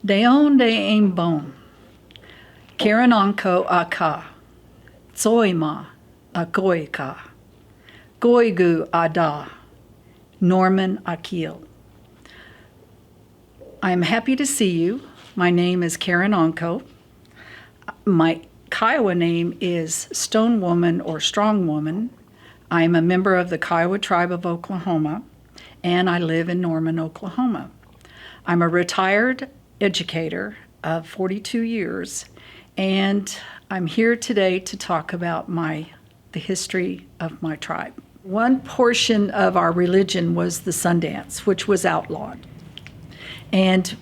Deon de Aimbon, Karen Onco Aka, Tsoima Agoika, Goigu Ada, Norman Akil. I am happy to see you. My name is Karen Onco. My Kiowa name is Stone Woman or Strong Woman. I am a member of the Kiowa Tribe of Oklahoma, and I live in Norman, Oklahoma. I'm a retired educator of 42 years, and I'm here today to talk about the history of my tribe. One portion of our religion was the Sundance, which was outlawed. And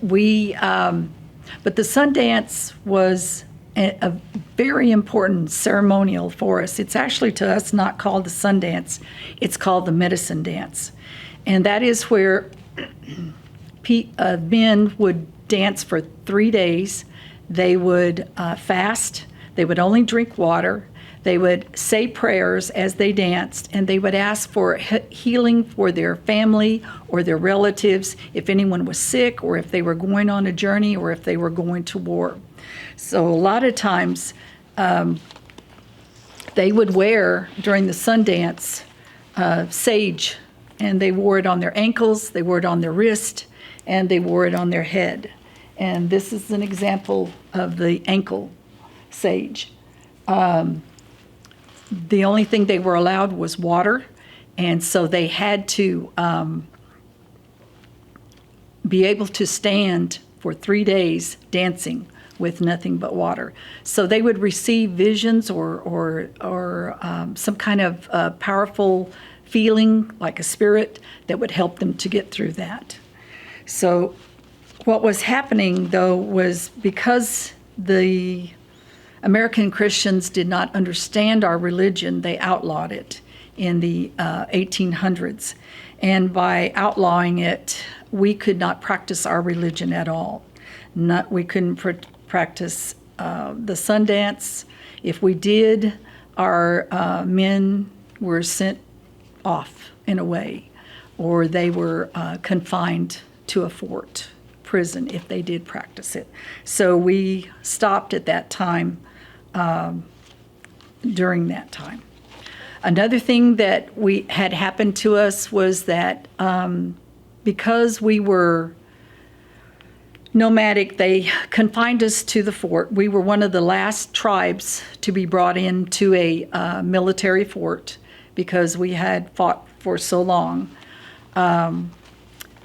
but the Sundance was a very important ceremonial for us. It's actually to us not called the Sundance, it's called the Medicine Dance. And that is where men would dance for 3 days. They would fast. They would only drink water. They would say prayers as they danced, and they would ask for healing for their family or their relatives, if anyone was sick, or if they were going on a journey, or if they were going to war. So a lot of times they would wear, during the Sundance, sage, and they wore it on their ankles, they wore it on their wrist, and they wore it on their head. And this is an example of the ankle sage. The only thing they were allowed was water, and so they had to be able to stand for 3 days dancing with nothing but water. So they would receive visions or some kind of powerful feeling, like a spirit, that would help them to get through that. So what was happening, though, was because the American Christians did not understand our religion, they outlawed it in the 1800s. And by outlawing it, we could not practice our religion at all. We couldn't practice the Sundance. If we did, our men were sent off in a way, or they were confined to a fort, prison, if they did practice it. So we stopped at that time. During that time. Another thing that had happened to us was that because we were nomadic, they confined us to the fort. We were one of the last tribes to be brought into a military fort because we had fought for so long.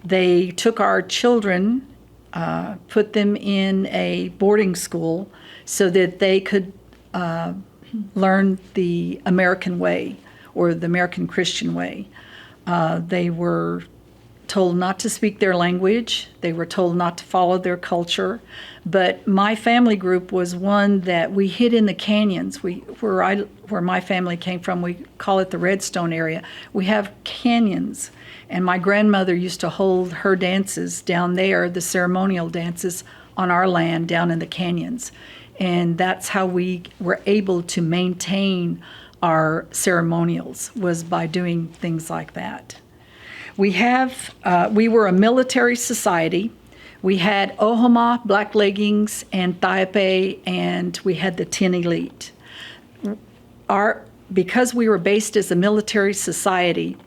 They took our children, put them in a boarding school so that they could learn the American way, or the American Christian way. They were told not to speak their language. They were told not to follow their culture. But my family group was one that we hid in the canyons. Where my family came from, we call it the Redstone area. We have canyons. And my grandmother used to hold her dances down there, the ceremonial dances, on our land down in the canyons. And that's how we were able to maintain our ceremonials, was by doing things like that. We were a military society. We had Ohama, black leggings, and Thaipe, and we had the 10 elite. Because we were based as a military society,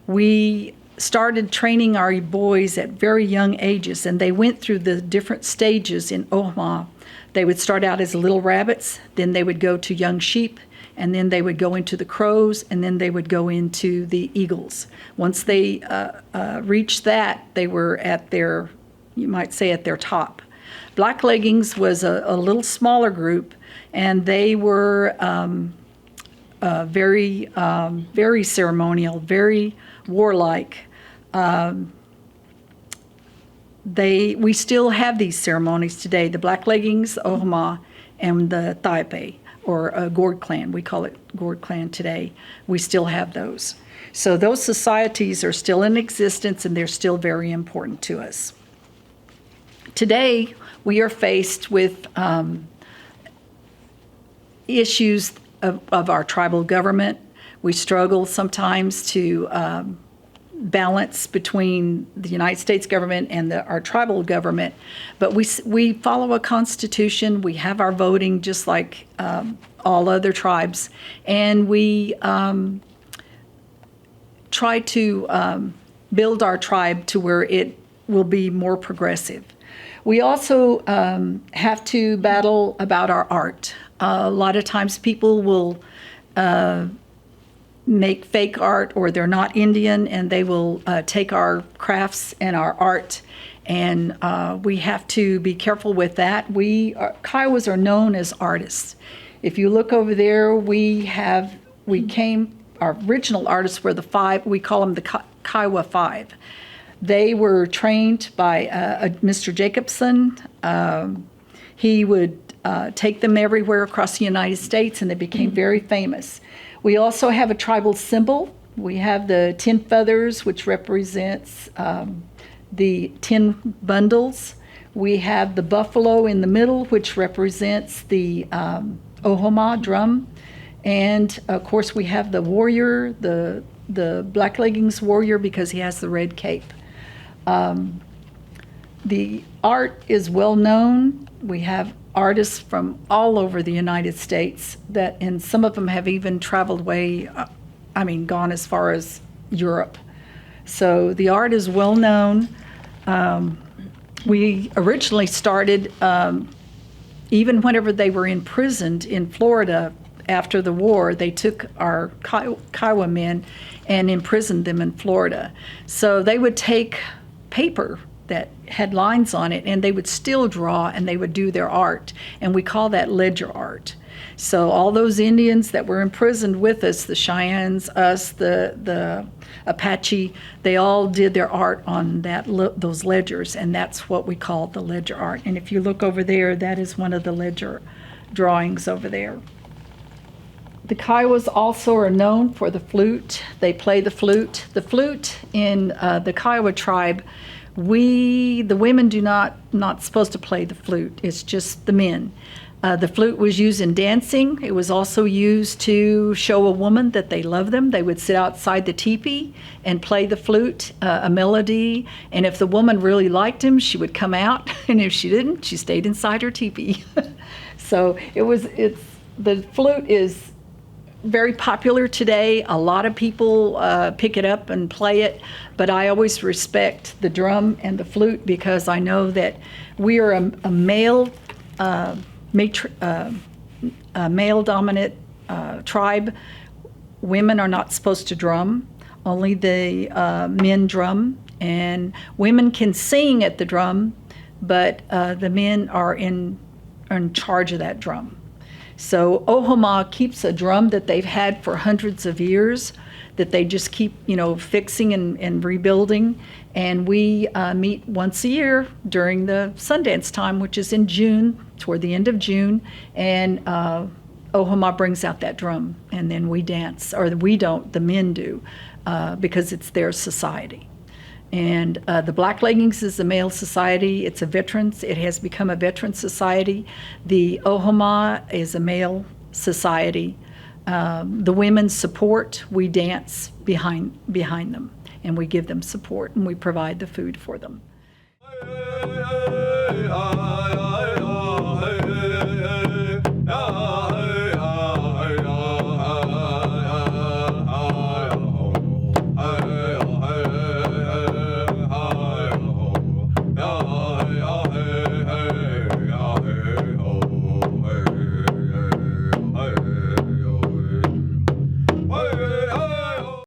we started training our boys at very young ages, and they went through the different stages in Ohama. They would start out as little rabbits, then they would go to young sheep, and then they would go into the crows, and then they would go into the eagles. Once they reached that, they were at their, you might say, at their top. Black leggings was a little smaller group, and they were very ceremonial, very warlike. We still have these ceremonies today, the black leggings, Ohama, and the Thaipe, or Gourd clan. We call it Gourd clan today. We still have those. So those societies are still in existence, and they're still very important to us. Today, we are faced with issues of our tribal government. We struggle sometimes to balance between the United States government and our tribal government. But we follow a constitution. We have our voting just like all other tribes. And we try to build our tribe to where it will be more progressive. We also have to battle about our art. A lot of times people will make fake art, or they're not Indian, and they will take our crafts and our art, and we have to be careful with that. Kiowas are known as artists. If you look over there, our original artists were the five, we call them the Kiowa Five. They were trained by Mr. Jacobson. He would take them everywhere across the United States, and they became very famous. We also have a tribal symbol. We have the 10 feathers, which represents the 10 bundles. We have the buffalo in the middle, which represents the ohoma drum. And of course, we have the warrior, the black leggings warrior, because he has the red cape. The art is well known. We have artists from all over the United States and some of them have even traveled gone as far as Europe. So the art is well known. We originally started, even whenever they were imprisoned in Florida after the war, they took our Kiowa men and imprisoned them in Florida. So they would take paper that had lines on it, and they would still draw, and they would do their art, and we call that ledger art. So all those Indians that were imprisoned with us, the Cheyennes, us, the Apache, they all did their art on those ledgers, and that's what we call the ledger art. And if you look over there, that is one of the ledger drawings over there. The Kiowas also are known for the flute. They play the flute. The flute in the Kiowa tribe, the women not supposed to play the flute. It's just the men. The flute was used in dancing. It was also used to show a woman that they love them. They would sit outside the teepee and play the flute, a melody. And if the woman really liked him, she would come out. And if she didn't, she stayed inside her teepee. So the flute is very popular today. A lot of people pick it up and play it, but I always respect the drum and the flute because I know that we are a male-dominant tribe. Women are not supposed to drum. Only the men drum, and women can sing at the drum, but the men are in charge of that drum. So ohoma keeps a drum that they've had for hundreds of years that they just keep, fixing and rebuilding. And we meet once a year during the Sundance time, which is in June, toward the end of June. And ohoma brings out that drum, and then we dance. Or we don't, the men do, because it's their society. And the Black Leggings is a male society. It has become a veteran society. The ohoma is a male society. The women support. We dance behind them, and we give them support, and we provide the food for them.